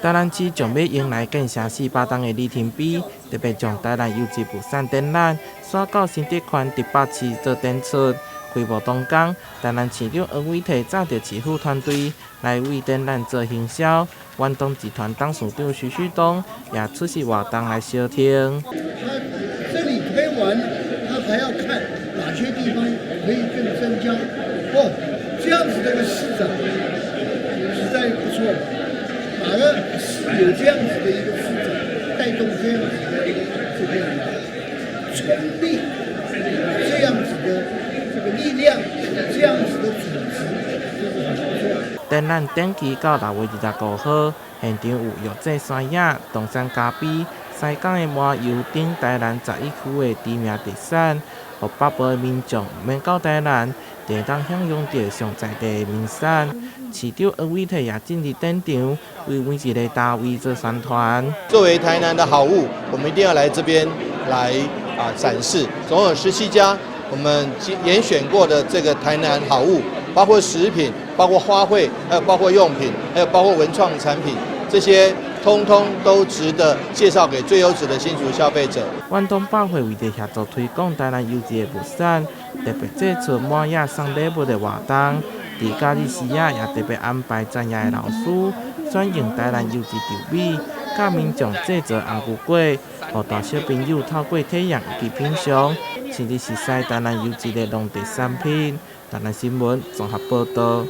台南市将要迎来建城400档的礼亭比，特别将台南优质物产展览刷到新竹县第8市做展出。开幕当天，台南市长黄伟綽带着市府团队来为展览做行销。远东集团董事长徐旭东也出席活动来收听。他这里推完，他还要看哪些地方可以更增加。这样子的一个市长实在不错。哪个是有这样子的一个市长，带动这样子的一个冲力，这样子的这个力量，这样子的组织，就是很不错。展览展期到6月25号，现场有药剂山野、东山咖啡、西港的麻油等台南11区的知名特产，让北部的民众免到台南，就当享用到上在地的名产。市长黄伟綽也进入展场，为每一个单位做宣传。作为台南的好物，我们一定要来这边来展示。总有17家我们严选过的这个台南好物，包括食品、包括花卉，还有包括用品，还有包括文创产品，这些通通都值得介绍给最优质的新竹消费者。远东百货为了协助推广台南优质的物产，特别制出满野送礼物的活动。在假日时也特别安排专业的老师选用台南优质稻米，教民众制作红牛粿，让大小朋友透过体验以及品尝，甚至是使台南优质的农特产品。台南新闻综合报道。